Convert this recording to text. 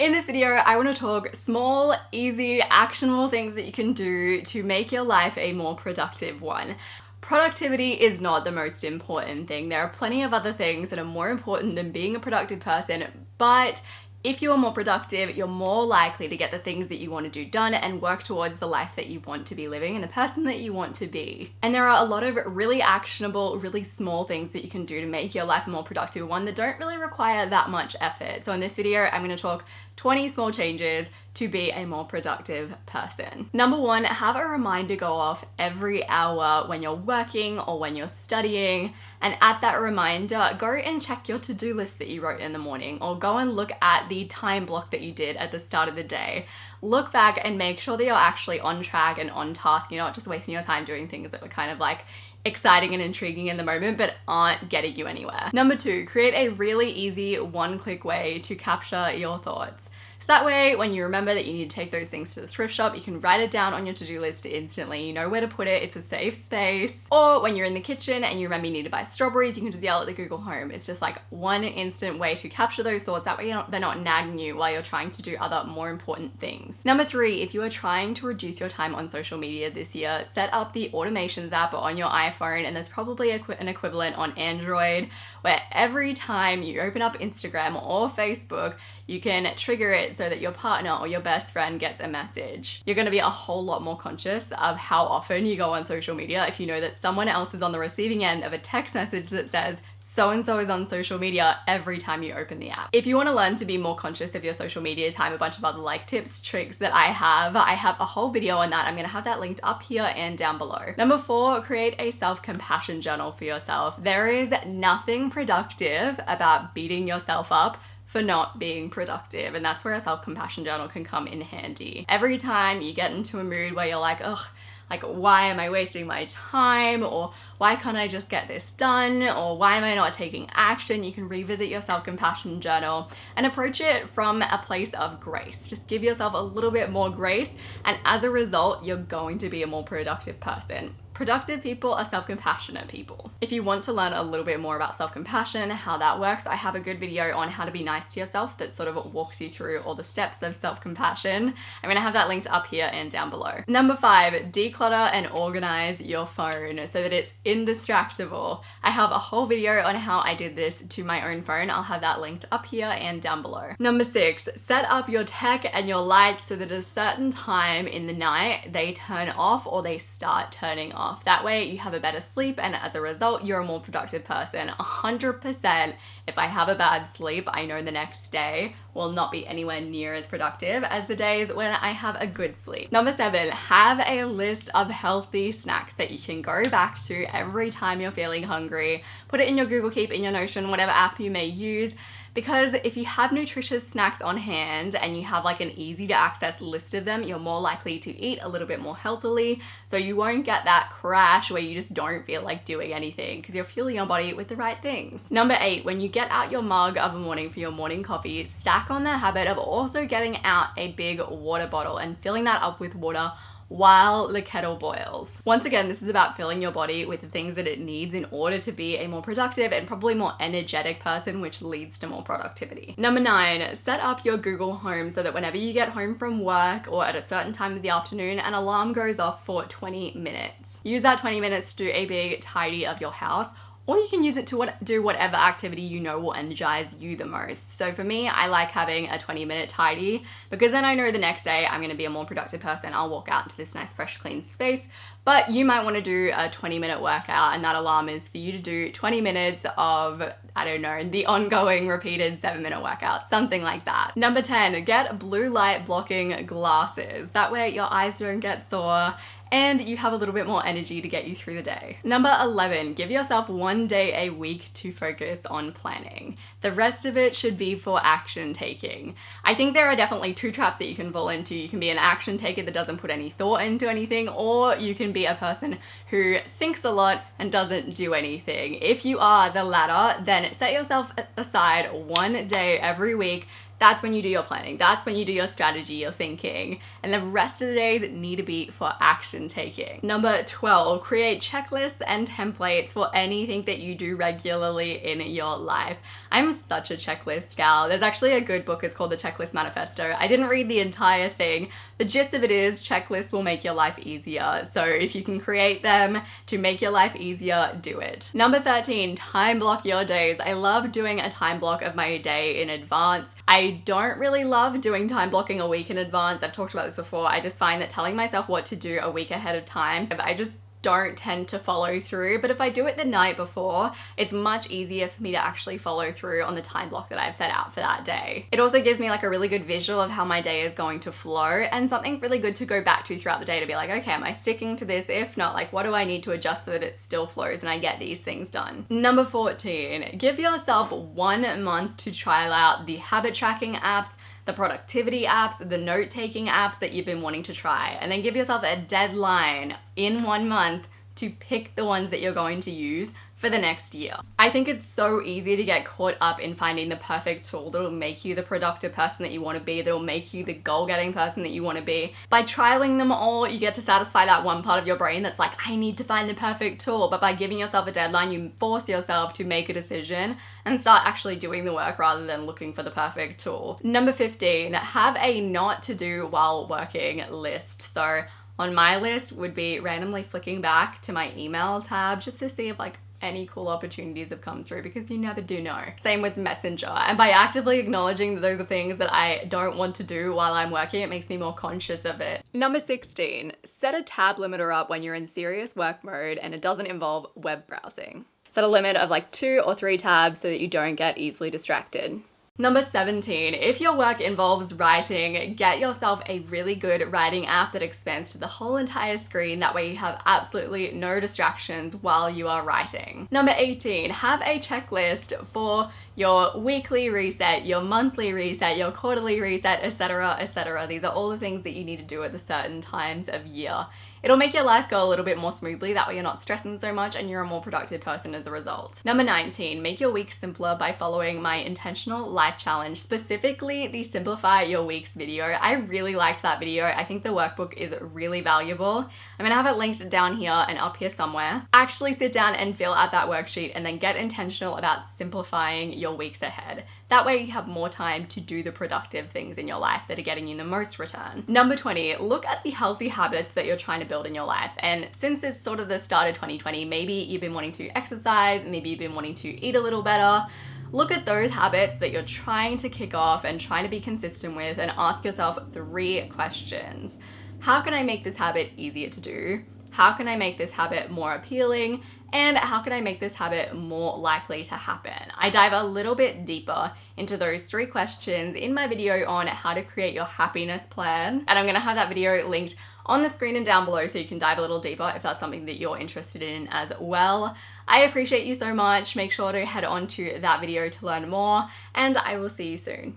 In this video, I want to talk small, easy, actionable things that you can do to make your life a more productive one. Productivity is not the most important thing. There are plenty of other things that are more important than being a productive person, but if you are more productive, you're more likely to get the things that you want to do done and work towards the life that you want to be living and the person that you want to be. And there are a lot of really actionable, really small things that you can do to make your life a more productive one that don't really require that much effort. So in this video, I'm going to talk 20 small changes to be a more productive person. Number one, have a reminder go off every hour when you're working or when you're studying. And at that reminder, go and check your to-do list that you wrote in the morning, or go and look at the time block that you did at the start of the day. Look back and make sure that you're actually on track and on task. You're not just wasting your time doing things that were kind of like exciting and intriguing in the moment but aren't getting you anywhere. Number two, create a really easy one-click way to capture your thoughts. So that way, when you remember that you need to take those things to the thrift shop, you can write it down on your to-do list instantly. You know where to put it, it's a safe space. Or when you're in the kitchen and you remember you need to buy strawberries, you can just yell at the Google Home. It's just like one instant way to capture those thoughts. That way they're not nagging you while you're trying to do other more important things. Number three, if you are trying to reduce your time on social media this year, set up the automations app on your iPhone, and there's probably an equivalent on Android, where every time you open up Instagram or Facebook, you can trigger it so that your partner or your best friend gets a message. You're gonna be a whole lot more conscious of how often you go on social media if you know that someone else is on the receiving end of a text message that says, so-and-so is on social media every time you open the app. If you want to learn to be more conscious of your social media time, a bunch of other like tips, tricks that I have a whole video on that. I'm going to have that linked up here and down below. Number four, create a self-compassion journal for yourself. There is nothing productive about beating yourself up for not being productive, and that's where a self-compassion journal can come in handy. Every time you get into a mood where you're like, ugh, like, why am I wasting my time? Or why can't I just get this done? Or why am I not taking action? You can revisit your self-compassion journal and approach it from a place of grace. Just give yourself a little bit more grace, and as a result, you're going to be a more productive person. Productive people are self-compassionate people. If you want to learn a little bit more about self-compassion, how that works, I have a good video on how to be nice to yourself that sort of walks you through all the steps of self-compassion. I'm gonna have that linked up here and down below. Number five, declutter and organize your phone so that it's indistractable. I have a whole video on how I did this to my own phone. I'll have that linked up here and down below. Number six, set up your tech and your lights so that at a certain time in the night, they turn off or they start turning off. That way you have a better sleep, and as a result, you're a more productive person. 100%, if I have a bad sleep, I know the next day will not be anywhere near as productive as the days when I have a good sleep. Number seven, have a list of healthy snacks that you can go back to every time you're feeling hungry. Put it in your Google Keep, in your Notion, whatever app you may use. Because if you have nutritious snacks on hand and you have like an easy to access list of them, you're more likely to eat a little bit more healthily. So you won't get that crash where you just don't feel like doing anything because you're fueling your body with the right things. Number eight, when you get out your mug of a morning for your morning coffee, stack on the habit of also getting out a big water bottle and filling that up with water while the kettle boils. Once again, this is about filling your body with the things that it needs in order to be a more productive and probably more energetic person, which leads to more productivity. Number nine, set up your Google Home so that whenever you get home from work or at a certain time of the afternoon, an alarm goes off for 20 minutes. Use that 20 minutes to do a big tidy of your house, or you can use it to do whatever activity you know will energize you the most. So for me, I like having a 20-minute tidy because then I know the next day I'm gonna be a more productive person. I'll walk out into this nice, fresh, clean space. But you might wanna do a 20-minute workout, and that alarm is for you to do 20 minutes of, I don't know, the ongoing repeated 7-minute workout, something like that. Number 10, get blue light blocking glasses. That way your eyes don't get sore and you have a little bit more energy to get you through the day. Number 11, give yourself one day a week to focus on planning. The rest of it should be for action taking. I think there are definitely two traps that you can fall into. You can be an action taker that doesn't put any thought into anything, or you can be a person who thinks a lot and doesn't do anything. If you are the latter, then set yourself aside one day every week That's when you do your planning. That's when you do your strategy, your thinking. And the rest of the days need to be for action taking. Number 12, create checklists and templates for anything that you do regularly in your life. I'm such a checklist gal. There's actually a good book, it's called The Checklist Manifesto. I didn't read the entire thing. The gist of it is checklists will make your life easier. So if you can create them to make your life easier, do it. Number 13, time block your days. I love doing a time block of my day in advance. I don't really love doing time blocking a week in advance. I've talked about this before. I just find that telling myself what to do a week ahead of time, I just don't tend to follow through. But if I do it the night before, it's much easier for me to actually follow through on the time block that I've set out for that day. It also gives me like a really good visual of how my day is going to flow and something really good to go back to throughout the day to be like, okay, am I sticking to this? If not, like, what do I need to adjust so that it still flows and I get these things done? Number 14, give yourself 1 month to trial out the habit tracking apps, the productivity apps, the note-taking apps that you've been wanting to try, and then give yourself a deadline in 1 month to pick the ones that you're going to use for the next year. I think it's so easy to get caught up in finding the perfect tool that'll make you the productive person that you want to be, that'll make you the goal-getting person that you want to be. By trialing them all, you get to satisfy that one part of your brain that's like, I need to find the perfect tool. But by giving yourself a deadline, you force yourself to make a decision and start actually doing the work rather than looking for the perfect tool. Number 15, have a not to do while working list. So on my list would be randomly flicking back to my email tab just to see if like any cool opportunities have come through, because you never do know. Same with Messenger. And by actively acknowledging that those are things that I don't want to do while I'm working, it makes me more conscious of it. Number 16, set a tab limiter up when you're in serious work mode and it doesn't involve web browsing. Set a limit of like 2 or 3 tabs so that you don't get easily distracted. Number 17, if your work involves writing, get yourself a really good writing app that expands to the whole entire screen. That way you have absolutely no distractions while you are writing. Number 18, have a checklist for your weekly reset, your monthly reset, your quarterly reset, etc., etc. These are all the things that you need to do at the certain times of year. It'll make your life go a little bit more smoothly, that way you're not stressing so much and you're a more productive person as a result. Number 19, make your week simpler by following my intentional life challenge, specifically the Simplify Your Weeks video. I really liked that video. I think the workbook is really valuable. I'm gonna have it linked down here and up here somewhere. Actually sit down and fill out that worksheet and then get intentional about simplifying your weeks ahead. That way you have more time to do the productive things in your life that are getting you the most return. Number 20, look at the healthy habits that you're trying to build in your life. And since it's sort of the start of 2020, maybe you've been wanting to exercise, maybe you've been wanting to eat a little better. Look at those habits that you're trying to kick off and trying to be consistent with and ask yourself 3 questions. How can I make this habit easier to do? How can I make this habit more appealing? And how can I make this habit more likely to happen? I dive a little bit deeper into those 3 questions in my video on how to create your happiness plan. And I'm gonna have that video linked on the screen and down below so you can dive a little deeper if that's something that you're interested in as well. I appreciate you so much. Make sure to head on to that video to learn more, and I will see you soon.